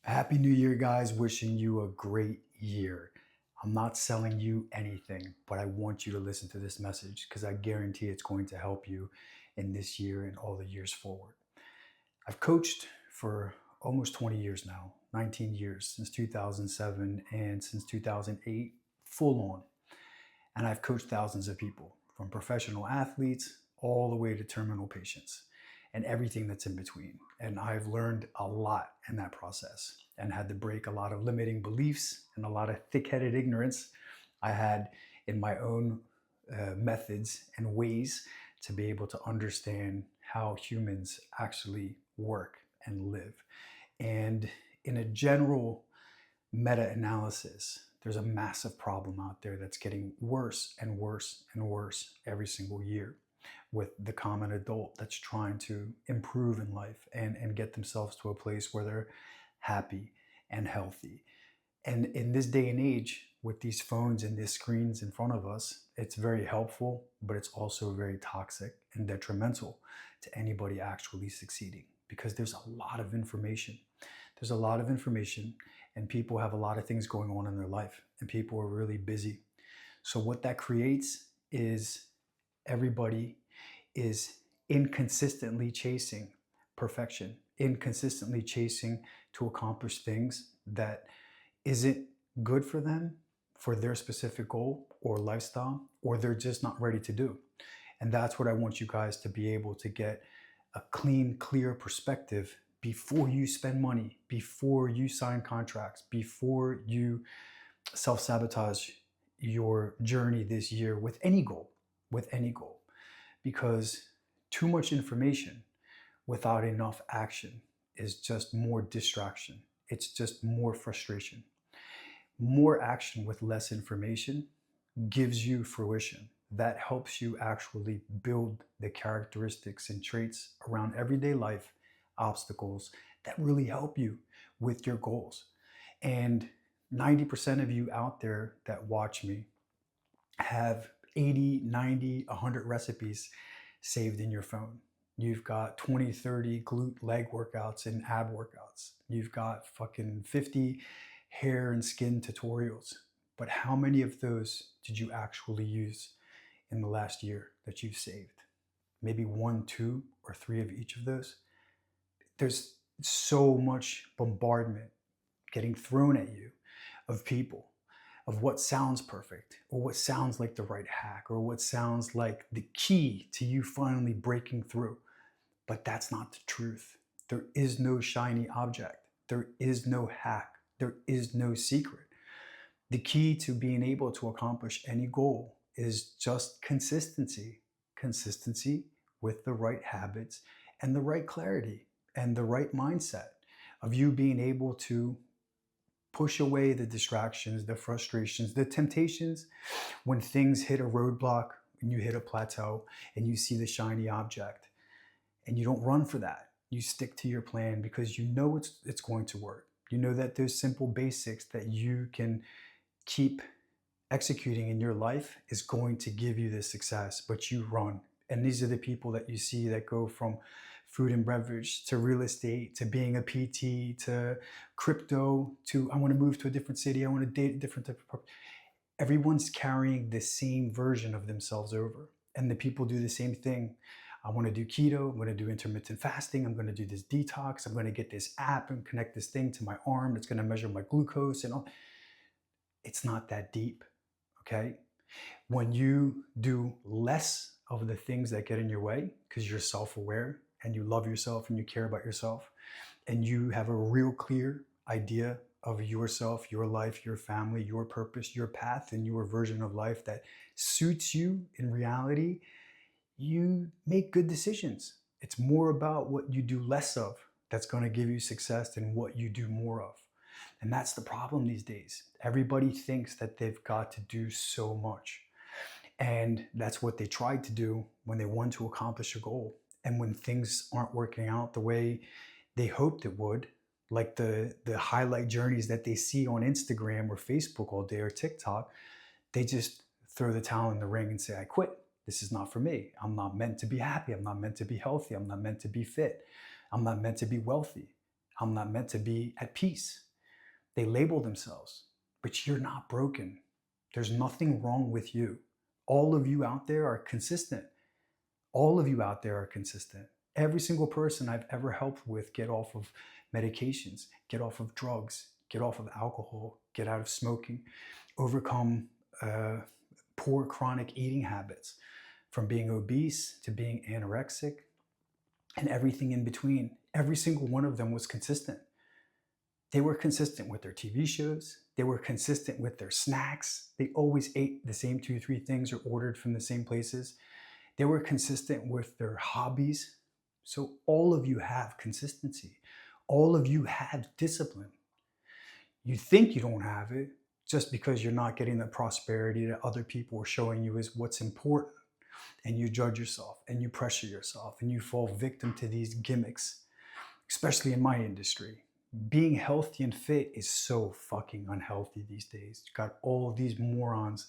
Happy New Year, guys. Wishing you a great year. I'm not selling you anything, but I want you to listen to this message because I guarantee it's going to help you in this year and all the years forward. I've coached for almost 20 years now, 19 years since 2007, and since 2008, full on. And I've coached thousands of people, from professional athletes all the way to terminal patients and everything that's in between. And I've learned a lot in that process and had to break a lot of limiting beliefs and a lot of thick-headed ignorance I had in my own methods and ways to be able to understand how humans actually work and live. And in a general meta-analysis, there's a massive problem out there that's getting worse and worse and worse every single year with the common adult that's trying to improve in life and get themselves to a place where they're happy and healthy. And in this day and age, with these phones and these screens in front of us, it's very helpful, but it's also very toxic and detrimental to anybody actually succeeding because there's a lot of information. There's a lot of information, and people have a lot of things going on in their life, and people are really busy. So, what that creates is everybody is inconsistently chasing perfection, inconsistently chasing to accomplish things that isn't good for them, for their specific goal or lifestyle, or they're just not ready to do. And that's what I want you guys to be able to get a clean, clear perspective before you spend money, before you sign contracts, before you self sabotage your journey this year with any goal, with any goal. Because too much information without enough action is just more distraction. It's just more frustration. More action with less information gives you fruition. That helps you actually build the characteristics and traits around everyday life, obstacles that really help you with your goals. And 90% of you out there that watch me have 80, 90, 100 recipes saved in your phone. You've got 20, 30 glute leg workouts and ab workouts. You've got fucking 50 hair and skin tutorials. But how many of those did you actually use in the last year that you've saved? Maybe one, two, or three of each of those. There's so much bombardment getting thrown at you of people, of what sounds perfect, or what sounds like the right hack, or what sounds like the key to you finally breaking through. But that's not the truth. There is no shiny object. There is no hack. There is no secret. The key to being able to accomplish any goal is just consistency. Consistency with the right habits and the right clarity and the right mindset of you being able to push away the distractions, the frustrations, the temptations when things hit a roadblock and you hit a plateau and you see the shiny object. And you don't run for that. You stick to your plan because you know it's going to work. You know that those simple basics that you can keep executing in your life is going to give you the success, but you run. And these are the people that you see that go from food and beverage to real estate to being a PT to crypto to I want to move to a different city, I want to date a different type of. Everyone's carrying the same version of themselves over. And the people do the same thing. I want to do keto. I'm going to do intermittent fasting. I'm going to do this detox. I'm going to get this app and connect this thing to my arm that's going to measure my glucose and all. It's not that deep, okay? When you do less of the things that get in your way because you're self-aware and you love yourself and you care about yourself and you have a real clear idea of yourself, your life, your family, your purpose, your path, and your version of life that suits you in reality, you make good decisions. It's more about what you do less of that's going to give you success than what you do more of. And that's the problem these days. Everybody thinks that they've got to do so much. And that's what they tried to do when they want to accomplish a goal. And when things aren't working out the way they hoped it would, like the highlight journeys that they see on Instagram or Facebook all day or TikTok, they just throw the towel in the ring and say, I quit. This is not for me. I'm not meant to be happy. I'm not meant to be healthy. I'm not meant to be fit. I'm not meant to be wealthy. I'm not meant to be at peace. They label themselves, but you're not broken. There's nothing wrong with you. All of you out there are consistent. All of you out there are consistent. Every single person I've ever helped with get off of medications, get off of drugs, get off of alcohol, get out of smoking, overcome poor chronic eating habits, from being obese to being anorexic and everything in between. Every single one of them was consistent. They were consistent with their TV shows. They were consistent with their snacks. They always ate the same 2, 3 things or ordered from the same places. They were consistent with their hobbies. So all of you have consistency. All of you have discipline. You think you don't have it just because you're not getting the prosperity that other people are showing you is what's important. And you judge yourself and you pressure yourself and you fall victim to these gimmicks, especially in my industry. Being healthy and fit is so fucking unhealthy these days. You've got all of these morons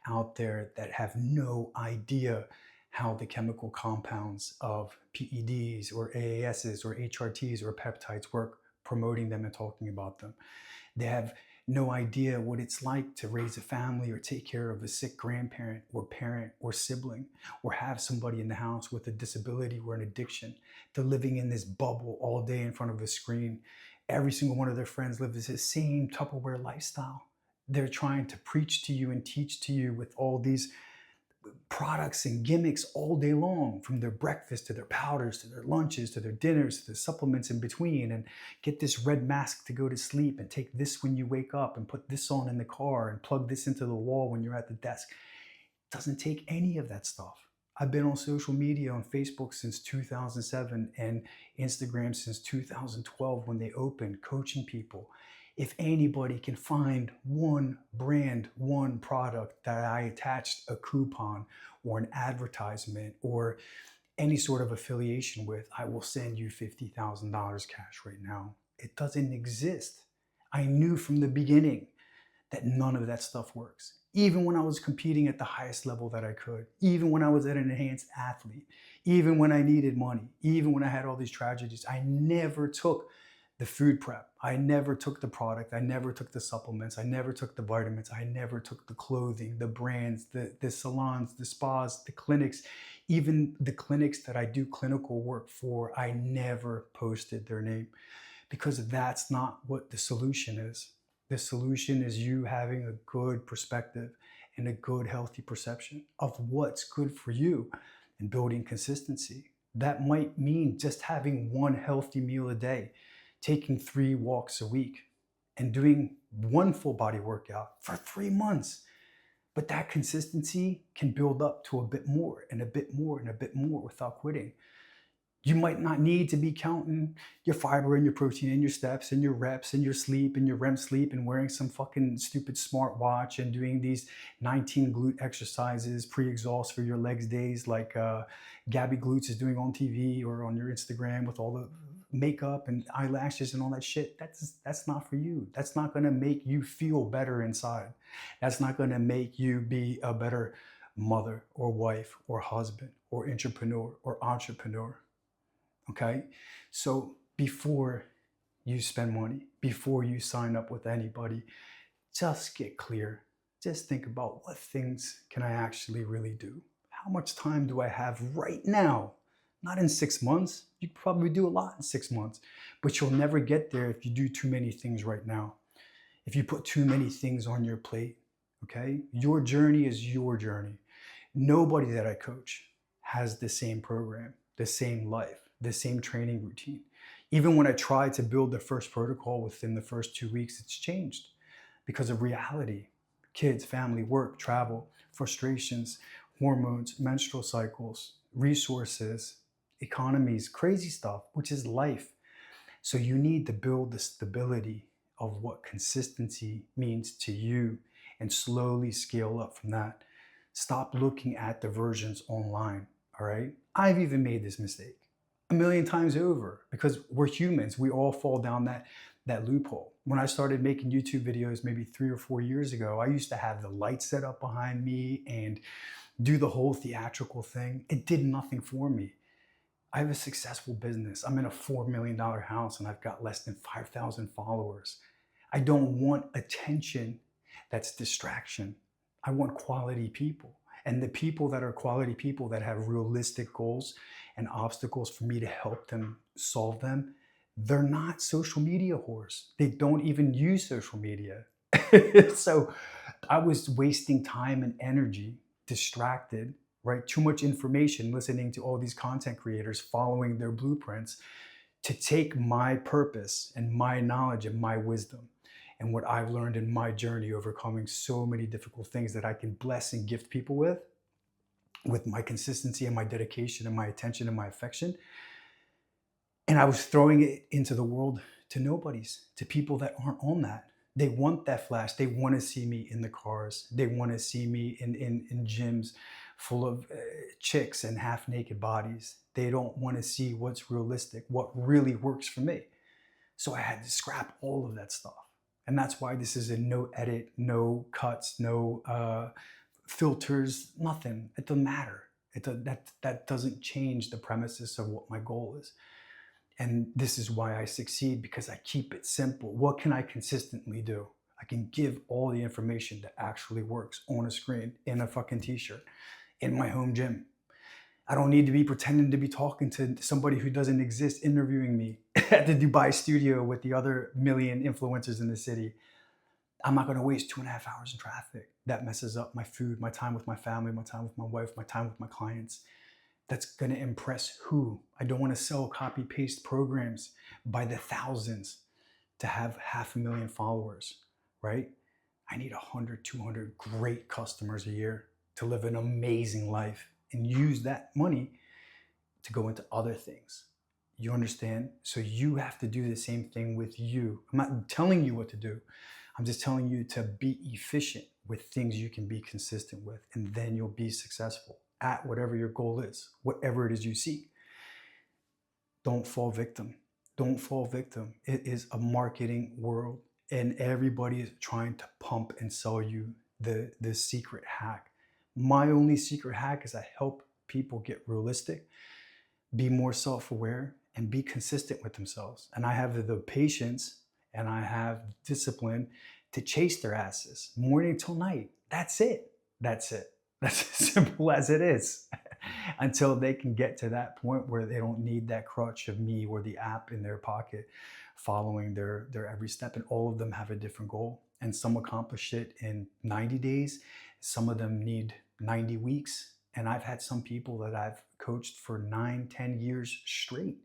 out there that have no idea how the chemical compounds of PEDs or AASs or HRTs or peptides work, promoting them and talking about them. They have no idea what it's like to raise a family or take care of a sick grandparent or parent or sibling, or have somebody in the house with a disability or an addiction. They're living in this bubble all day in front of a screen. Every single one of their friends lives the same Tupperware lifestyle. They're trying to preach to you and teach to you with all these products and gimmicks all day long, from their breakfast to their powders to their lunches to their dinners to the supplements in between, and get this red mask to go to sleep, and take this when you wake up, and put this on in the car, and plug this into the wall when you're at the desk. It doesn't take any of that stuff. I've been on social media on Facebook since 2007 and Instagram since 2012 when they opened, coaching people. If anybody can find one brand, one product that I attached a coupon or an advertisement or any sort of affiliation with, I will send you $50,000 cash right now. It doesn't exist. I knew from the beginning that none of that stuff works. Even when I was competing at the highest level that I could, even when I was an enhanced athlete, even when I needed money, even when I had all these tragedies, I never took the food prep. I never took the product. I never took the supplements. I never took the vitamins. I never took the clothing, the brands, the salons, the spas, the clinics, even the clinics that I do clinical work for. I never posted their name, because that's not what the solution is. The solution is you having a good perspective and a good, healthy perception of what's good for you and building consistency. That might mean just having one healthy meal a day, taking 3 walks a week, and doing one full body workout for 3 months. But that consistency can build up to a bit more and a bit more and a bit more without quitting. You might not need to be counting your fiber and your protein and your steps and your reps and your sleep and your REM sleep and wearing some fucking stupid smartwatch and doing these 19 glute exercises pre-exhaust for your legs days like Gabby Glutes is doing on TV or on your Instagram with all the makeup and eyelashes and all that shit. That's not for you. That's not going to make you feel better inside. That's not going to make you be a better mother or wife or husband or entrepreneur. Okay, so before you spend money, before you sign up with anybody, just get clear. Just think about, what things can I actually really do? How much time do I have right now? Not in 6 months. You could probably do a lot in 6 months, but you'll never get there if you do too many things right now. If you put too many things on your plate, okay? Your journey is your journey. Nobody that I coach has the same program, the same life, the same training routine. Even when I tried to build the first protocol within the first 2 weeks, it's changed because of reality. Kids, family, work, travel, frustrations, hormones, menstrual cycles, resources, economies, crazy stuff, which is life. So you need to build the stability of what consistency means to you and slowly scale up from that. Stop looking at the versions online, all right? I've even made this mistake a million times over because we're humans. We all fall down that loophole. When I started making YouTube videos maybe 3 or 4 years ago, I used to have the lights set up behind me and do the whole theatrical thing. It did nothing for me. I have a successful business. I'm in a $4 million house and I've got less than 5,000 followers. I don't want attention that's distraction. I want quality people. And the people that are quality people that have realistic goals and obstacles for me to help them solve them, they're not social media whores. They don't even use social media. So I was wasting time and energy, distracted, right? Too much information, listening to all these content creators, following their blueprints to take my purpose and my knowledge and my wisdom and what I've learned in my journey overcoming so many difficult things that I can bless and gift people with my consistency and my dedication and my attention and my affection. And I was throwing it into the world to nobodies, to people that aren't on that. They want that flash. They want to see me in the cars. They want to see me in gyms full of chicks and half naked bodies. They don't want to see what's realistic, what really works for me. So I had to scrap all of that stuff. And that's why this is a no edit, no cuts, no filters, nothing. It doesn't matter. That doesn't change the premises of what my goal is. And this is why I succeed, because I keep it simple. What can I consistently do? I can give all the information that actually works on a screen, in a fucking t-shirt, in my home gym. I don't need to be pretending to be talking to somebody who doesn't exist, interviewing me at the Dubai studio with the other million influencers in the city. I'm not going to waste 2.5 hours in traffic. That messes up my food, my time with my family, my time with my wife, my time with my clients. That's going to impress who? I don't want to sell copy paste programs by the thousands to have 500,000 followers, right? I need 100, 200 great customers a year to live an amazing life and use that money to go into other things. You understand? So you have to do the same thing with you. I'm not telling you what to do. I'm just telling you to be efficient with things you can be consistent with, and then you'll be successful at whatever your goal is, whatever it is you seek. Don't fall victim. Don't fall victim. It is a marketing world, and everybody is trying to pump and sell you the secret hack. My only secret hack is I help people get realistic, be more self-aware, and be consistent with themselves. And I have the patience and I have discipline to chase their asses morning till night. That's it. That's it. That's as simple as it is. Until they can get to that point where they don't need that crutch of me or the app in their pocket following their every step. And all of them have a different goal. And some accomplish it in 90 days. Some of them need 90 weeks. And I've had some people that I've coached for 9, 10 years straight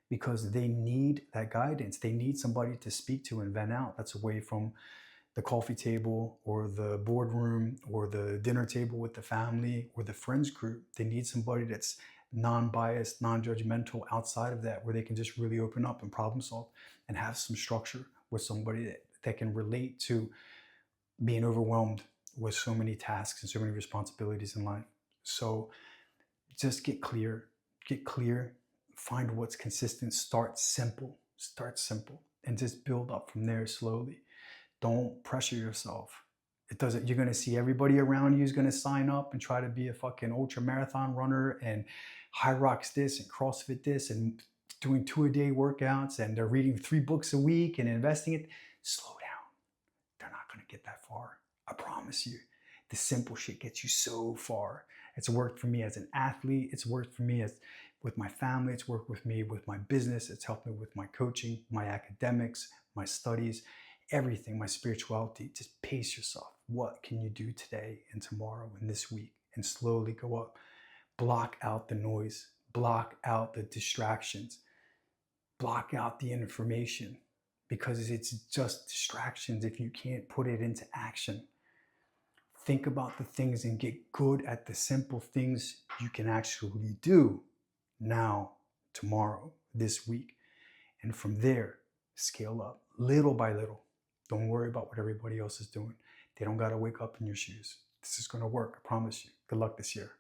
because they need that guidance. They need somebody to speak to and vent out that's away from the coffee table or the boardroom or the dinner table with the family or the friends group. They need somebody that's non-biased, non-judgmental outside of that, where they can just really open up and problem solve and have some structure with somebody that can relate to being overwhelmed with so many tasks and so many responsibilities in life. So just get clear, find what's consistent, start simple, and just build up from there slowly. Don't pressure yourself. It doesn't, you're going to see everybody around you is going to sign up and try to be a fucking ultra marathon runner and high rocks this and CrossFit this and doing 2-a-day workouts, and they're reading 3 books a week and investing it. Slow down. They're not going to get that far. I promise you. The simple shit gets you so far. It's worked for me as an athlete. It's worked for me with my family. It's worked with me with my business. It's helped me with my coaching, my academics, my studies, everything, my spirituality. Just pace yourself. What can you do today and tomorrow and this week? And slowly go up. Block out the noise. Block out the distractions. Block out the information, because it's just distractions if you can't put it into action. Think about the things and get good at the simple things you can actually do now, tomorrow, this week. And from there, scale up little by little. Don't worry about what everybody else is doing. They don't got to wake up in your shoes. This is going to work. I promise you. Good luck this year.